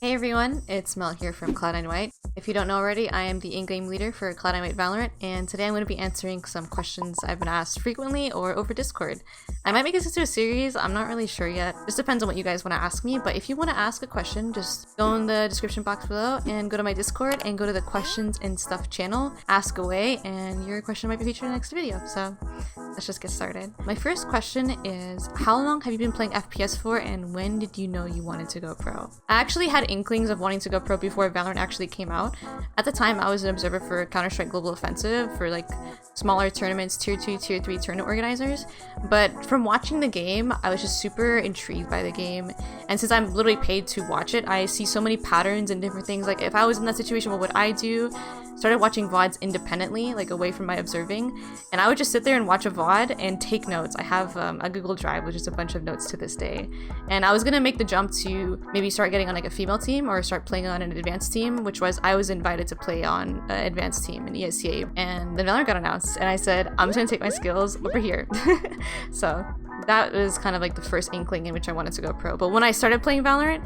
Hey everyone, it's Mel here from Cloud9 White. If you don't know already, I am the in-game leader for Cloud9 White Valorant, and today I'm going to be answering some questions I've been asked frequently or over Discord. I might make this into a series, I'm not really sure yet. Just depends on what you guys want to ask me, but if you want to ask a question, just go in the description box below and go to my Discord and go to the questions and stuff channel, ask away, and your question might be featured in the next video. So let's just get started. My first question is, how long have you been playing FPS for, and when did you know you wanted to go pro? I actually had inklings of wanting to go pro before Valorant actually came out. At the time, I was an observer for Counter-Strike Global Offensive for like smaller tournaments, tier 2, tier 3 tournament organizers. But from watching the game, I was just super intrigued by the game. And since I'm literally paid to watch it, I see so many patterns and different things. Like if I was in that situation, what would I do? Started watching VODs independently, like away from my observing. And I would just sit there and watch a VOD and take notes. I have a Google Drive, which is a bunch of notes to this day. And I was gonna make the jump to maybe start getting on like a female team or start playing on an advanced team, which was I was invited to play on an advanced team in ESCA. And then Valorant got announced and I said, I'm just gonna take my skills over here. So that was kind of like the first inkling in which I wanted to go pro. But when I started playing Valorant,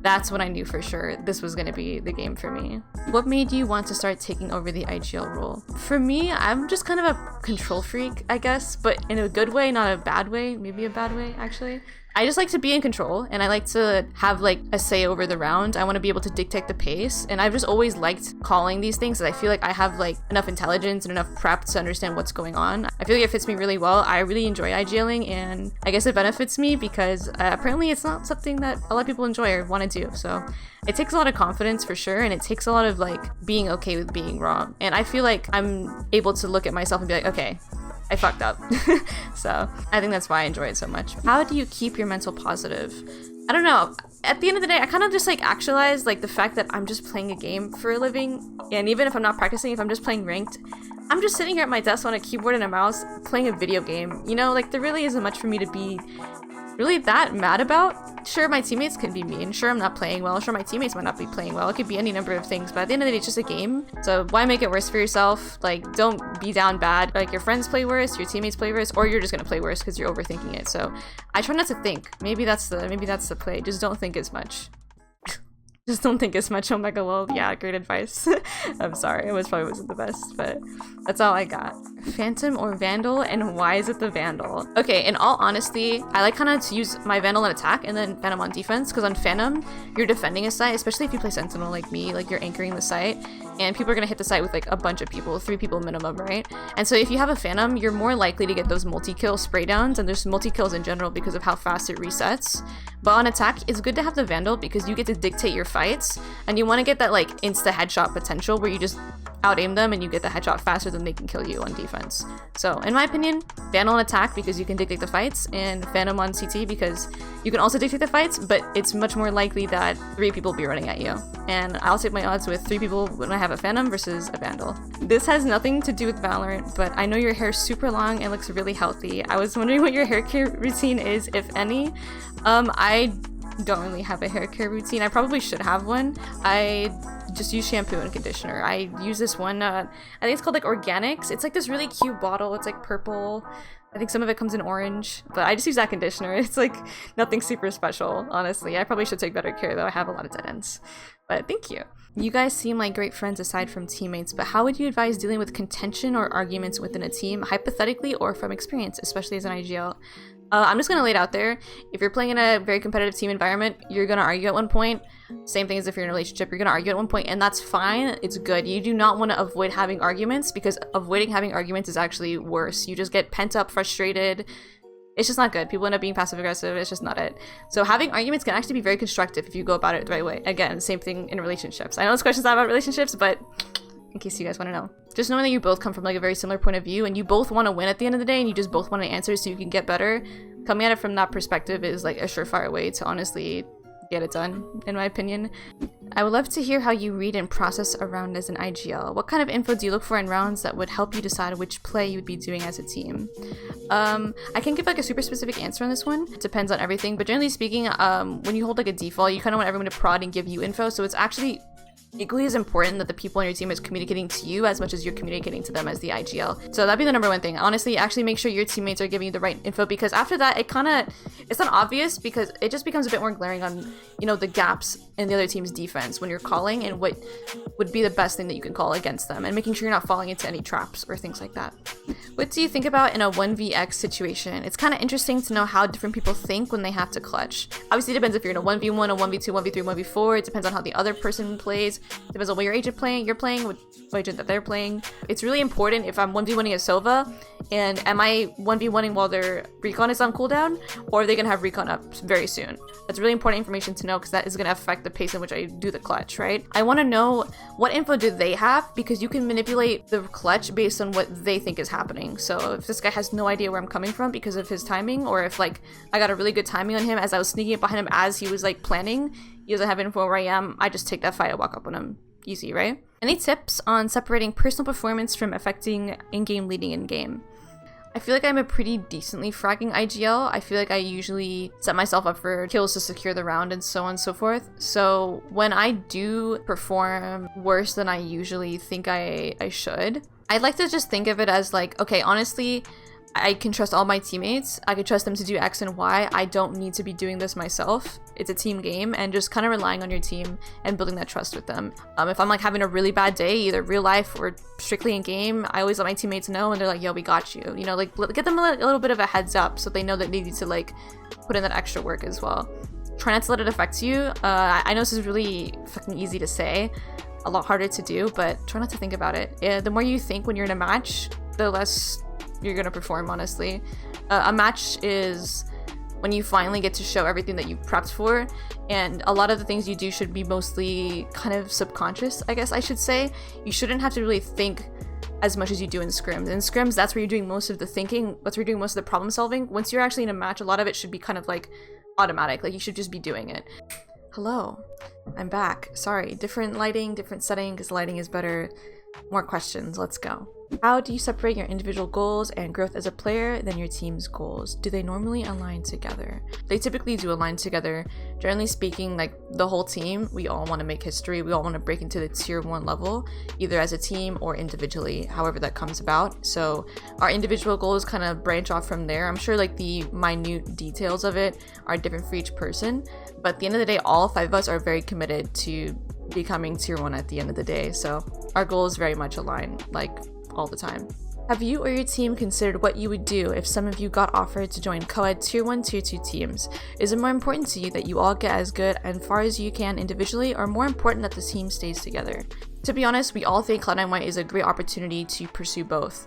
that's when I knew for sure this was going to be the game for me. What made you want to start taking over the IGL role? For me, I'm just kind of a control freak, I guess, but in a good way, not a bad way, maybe a bad way actually. I just like to be in control and I like to have like a say over the round. I want to be able to dictate the pace, and I've just always liked calling these things, that I feel like I have like enough intelligence and enough prep to understand what's going on. I feel like it fits me really well. I really enjoy IGLing, and I guess it benefits me because apparently it's not something that a lot of people enjoy or want to do. So it takes a lot of confidence for sure, and it takes a lot of like being okay with being wrong. And I feel like I'm able to look at myself and be like, okay, I fucked up. So I think that's why I enjoy it so much. How do you keep your mental positive? I don't know. At the end of the day, I kind of just like actualize like the fact that I'm just playing a game for a living. And even if I'm not practicing, if I'm just playing ranked, I'm just sitting here at my desk on a keyboard and a mouse playing a video game. You know, like there really isn't much for me to be really that mad about. Sure, my teammates can be mean. Sure, I'm not playing well. Sure, my teammates might not be playing well. It could be any number of things, but at the end of the day, it's just a game. So why make it worse for yourself? Like, don't be down bad. Like, your friends play worse, your teammates play worse, or you're just gonna play worse because you're overthinking it. So I try not to think. Maybe that's the play. Just don't think as much. Just don't think as much. Omega lol. Yeah, great advice. I'm sorry, it probably wasn't the best, but that's all I got. Phantom or Vandal, and why is it the Vandal? Okay, in all honesty, I like kind of to use my Vandal on attack and then Phantom on defense, because on Phantom, you're defending a site, especially if you play Sentinel like me, like you're anchoring the site, and people are gonna hit the site with like a bunch of people, 3 people minimum, right? And so if you have a Phantom, you're more likely to get those multi-kill spray downs, and there's multi-kills in general because of how fast it resets. But on attack, it's good to have the Vandal because you get to dictate your fights, and you want to get that like insta headshot potential where you just out aim them and you get the headshot faster than they can kill you on defense. So in my opinion, Vandal on attack because you can dictate the fights, and Phantom on CT because you can also dictate the fights, but it's much more likely that 3 people will be running at you. And I'll take my odds with 3 people when I have a Phantom versus a Vandal. This has nothing to do with Valorant, but I know your hair's super long and looks really healthy. I was wondering what your hair care routine is, if any. I don't really have a hair care routine. I probably should have one. I just use shampoo and conditioner. I use this one, I think it's called like Organics. It's like this really cute bottle. It's like purple. I think some of it comes in orange, but I just use that conditioner. It's like nothing super special, honestly. I probably should take better care though. I have a lot of dead ends, but thank you. You guys seem like great friends aside from teammates, but how would you advise dealing with contention or arguments within a team, hypothetically or from experience, especially as an IGL? I'm just gonna lay it out there. If you're playing in a very competitive team environment, you're gonna argue at one point. Same thing as if you're in a relationship, you're gonna argue at one point, and that's fine. It's good. You do not want to avoid having arguments, because avoiding having arguments is actually worse. You just get pent up, frustrated. It's just not good. People end up being passive aggressive. It's just not it. So having arguments can actually be very constructive if you go about it the right way. Again, same thing in relationships. I know this question's not about relationships, but in case you guys want to know. Just knowing that you both come from like a very similar point of view and you both want to win at the end of the day and you just both want an answer so you can get better, coming at it from that perspective is like a surefire way to honestly get it done, in my opinion. I would love to hear how you read and process a round as an IGL. What kind of info do you look for in rounds that would help you decide which play you would be doing as a team? I can't give like a super specific answer on this one. It depends on everything, but generally speaking, when you hold like a default, you kind of want everyone to prod and give you info, so it's actually equally as important that the people on your team is communicating to you as much as you're communicating to them as the IGL. So that'd be the number one thing. Honestly, actually make sure your teammates are giving you the right info, because after that, it's not obvious, because it just becomes a bit more glaring on, you know, the gaps in the other team's defense when you're calling and what would be the best thing that you can call against them, and making sure you're not falling into any traps or things like that. What do you think about in a 1vx situation? It's kind of interesting to know how different people think when they have to clutch. Obviously, it depends if you're in a 1v1, a 1v2, 1v3, 1v4. It depends on how the other person plays. It depends on what your agent you're playing, what agent that they're playing. It's really important if I'm 1v1ing a Sova, and am I 1v1ing while their recon is on cooldown, or are they going to have recon up very soon? That's really important information to know, because that is going to affect the pace in which I do the clutch, right? I want to know what info do they have, because you can manipulate the clutch based on what they think is happening. So if this guy has no idea where I'm coming from because of his timing, or if like I got a really good timing on him as I was sneaking up behind him as he was like planning, he doesn't have info where I am, I just take that fight and walk up on him. Easy, right? Any tips on separating personal performance from affecting in-game leading in-game? I feel like I'm a pretty decently fragging IGL. I feel like I usually set myself up for kills to secure the round and so on and so forth. So when I do perform worse than I usually think I should, I'd like to just think of it as like, okay, honestly, I can trust all my teammates. I can trust them to do X and Y. I don't need to be doing this myself. It's a team game, and just kind of relying on your team and building that trust with them. If I'm like having a really bad day, either real life or strictly in game, I always let my teammates know, and they're like, yo, we got you. You know, like get them a little bit of a heads up so they know that they need to like put in that extra work as well. Try not to let it affect you. I know this is really fucking easy to say, a lot harder to do, but try not to think about it. The more you think when you're in a match, the less you're gonna perform, honestly. A match is when you finally get to show everything that you prepped for, and a lot of the things you do should be mostly kind of subconscious, I guess I should say. You shouldn't have to really think as much as you do in scrims. In scrims, that's where you're doing most of the thinking, that's where you're doing most of the problem solving. Once you're actually in a match, a lot of it should be kind of like automatic, like you should just be doing it. Hello, I'm back. Sorry, different lighting, different setting, because lighting is better. More questions, let's go. How do you separate your individual goals and growth as a player than your team's goals? Do they normally align together? They typically do align together. Generally speaking, like the whole team, we all want to make history. We all want to break into the tier 1 level, either as a team or individually, however that comes about. So our individual goals kind of branch off from there. I'm sure like the minute details of it are different for each person, but at the end of the day, all 5 of us are very committed to becoming tier 1 at the end of the day. So our goals very much align, like all the time. Have you or your team considered what you would do if some of you got offered to join coed tier 1, tier 2 teams? Is it more important to you that you all get as good and far as you can individually, or more important that the team stays together? To be honest, we all think Cloud9 White is a great opportunity to pursue both.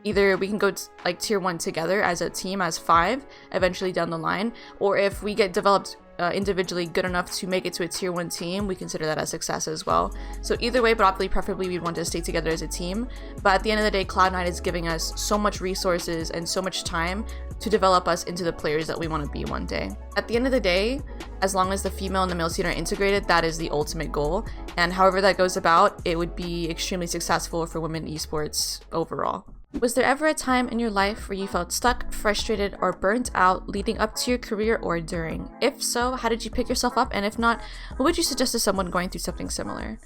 Either we can go like tier 1 together as a team, as 5, eventually down the line, or if we get developed individually good enough to make it to a tier 1 team, we consider that a success as well. So either way, but obviously preferably we'd want to stay together as a team. But at the end of the day, Cloud9 is giving us so much resources and so much time to develop us into the players that we want to be one day. At the end of the day, as long as the female and the male scene are integrated, that is the ultimate goal. And however that goes about, it would be extremely successful for women esports overall. Was there ever a time in your life where you felt stuck, frustrated, or burnt out leading up to your career or during? If so, how did you pick yourself up? And if not, what would you suggest to someone going through something similar?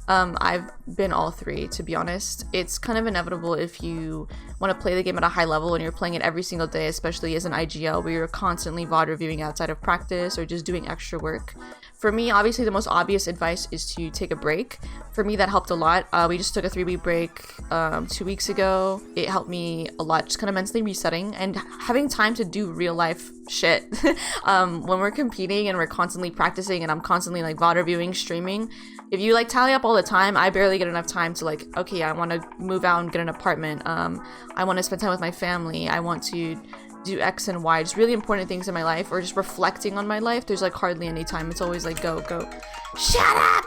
I've been all 3, to be honest. It's kind of inevitable if you want to play the game at a high level and you're playing it every single day, especially as an IGL, where you're constantly VOD reviewing outside of practice or just doing extra work. For me, obviously, the most obvious advice is to take a break. For me, that helped a lot. We just took a 3-week break 2 weeks ago. It helped me a lot, just kind of mentally resetting and having time to do real life shit. When we're competing and we're constantly practicing and I'm constantly like VOD reviewing, streaming, if you like tally up all the time, I barely get enough time to like, okay, I want to move out and get an apartment. I want to spend time with my family. I want to do X and Y, just really important things in my life, or just reflecting on my life. There's like hardly any time. It's always like go. Shut up!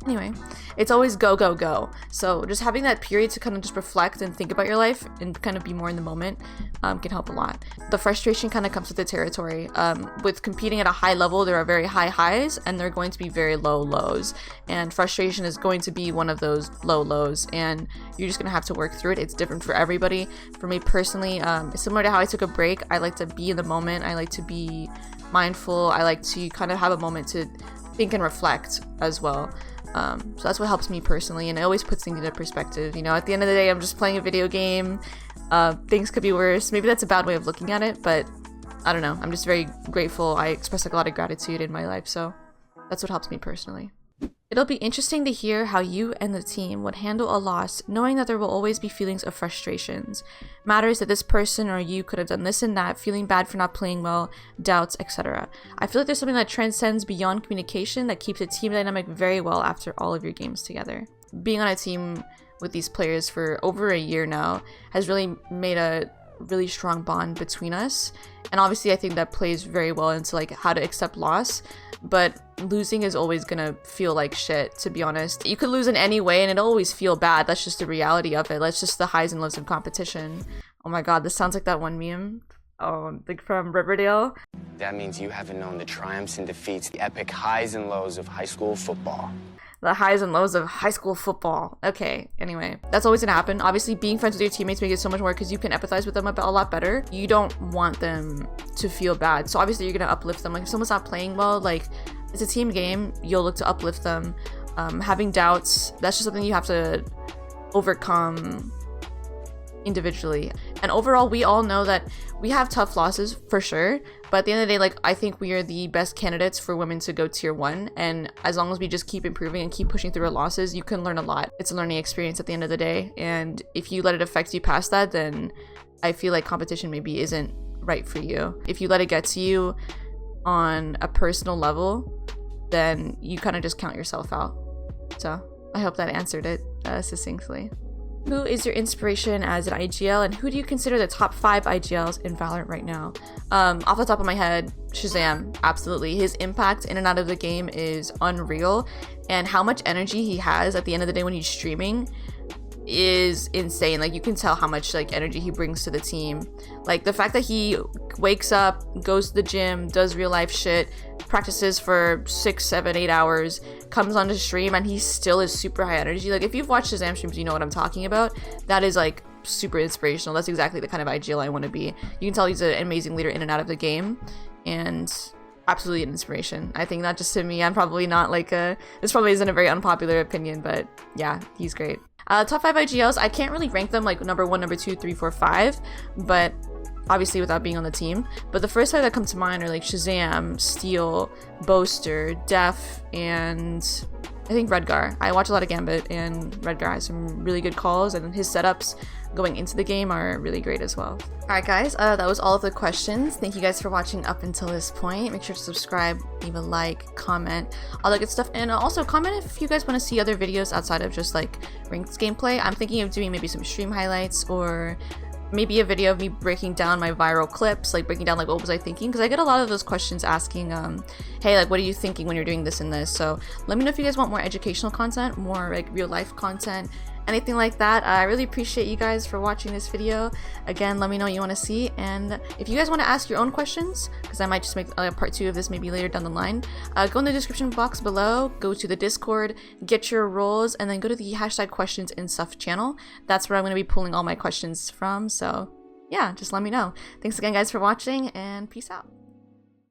Anyway, it's always go. So just having that period to kind of just reflect and think about your life and kind of be more in the moment can help a lot. The frustration kind of comes with the territory. With competing at a high level, there are very high highs and there are going to be very low lows. And frustration is going to be one of those low lows, and you're just going to have to work through it. It's different for everybody. For me personally, similar to how I took a break, I like to be in the moment. I like to be mindful. I like to kind of have a moment to think and reflect as well. So that's what helps me personally, and it always puts things into perspective. You know, at the end of the day, I'm just playing a video game. Things could be worse. Maybe that's a bad way of looking at it, but I don't know. I'm just very grateful. I express like a lot of gratitude in my life, so that's what helps me personally. It'll be interesting to hear how you and the team would handle a loss, knowing that there will always be feelings of frustrations, matters that this person or you could have done this and that, feeling bad for not playing well, doubts, etc. I feel like there's something that transcends beyond communication that keeps a team dynamic very well after all of your games together. Being on a team with these players for over a year now has really made a really strong bond between us, and obviously I think that plays very well into like how to accept loss, but losing is always gonna feel like shit, to be honest. You could lose in any way and it'll always feel bad. That's just the reality of it. That's just the highs and lows of competition. Oh my god, this sounds like that one meme like from Riverdale. That means you haven't known the triumphs and defeats, the epic highs and lows of high school football. The highs and lows of high school football. Okay, anyway, that's always gonna happen. Obviously, being friends with your teammates makes it so much more because you can empathize with them a lot better. You don't want them to feel bad, so obviously you're gonna uplift them. Like if someone's not playing well, like it's a team game, you'll look to uplift them. Having doubts, that's just something you have to overcome individually. And overall, we all know that we have tough losses for sure, but at the end of the day, like I think we are the best candidates for women to go tier 1, and as long as we just keep improving and keep pushing through our losses, you can learn a lot. It's a learning experience at the end of the day, and if you let it affect you past that, then I feel like competition maybe isn't right for you. If you let it get to you on a personal level, then you kind of just count yourself out. So I hope that answered it succinctly. Who is your inspiration as an IGL, and who do you consider the top 5 IGLs in Valorant right now? Off the top of my head, Shazam, absolutely. His impact in and out of the game is unreal, and how much energy he has at the end of the day when he's streaming is insane. Like you can tell how much like energy he brings to the team. Like the fact that he wakes up, goes to the gym, does real life shit, practices for 6, 7, 8 hours, comes onto stream, and he still is super high energy. Like if you've watched Shazam streams, you know what I'm talking about. That is like super inspirational. That's exactly the kind of IGL I want to be. You can tell he's an amazing leader in and out of the game, and absolutely an inspiration. I think not just to me. I'm probably not like this probably isn't a very unpopular opinion, but yeah, he's great. Top 5 IGLs, I can't really rank them like number 1, number 2, 3, 4, 5, but obviously without being on the team. But the first 5 that come to mind are like Shazam, Steel, Boaster, Def, and I think Redgar. I watch a lot of Gambit, and Redgar has some really good calls, and his setups going into the game are really great as well. Alright guys, that was all of the questions. Thank you guys for watching up until this point. Make sure to subscribe, leave a like, comment, all that good stuff, and also comment if you guys want to see other videos outside of just like ranked gameplay. I'm thinking of doing maybe some stream highlights, or maybe a video of me breaking down my viral clips, like breaking down like what was I thinking, because I get a lot of those questions asking hey, like what are you thinking when you're doing this and this. So let me know if you guys want more educational content, more like real life content, anything like that. I really appreciate you guys for watching this video. Again, let me know what you want to see, and if you guys want to ask your own questions, because I might just make a part 2 of this maybe later down the line, go in the description box below, go to the Discord, get your roles, and then go to the #questions and stuff channel. That's where I'm going to be pulling all my questions from. So yeah, just let me know. Thanks again guys for watching, and peace out.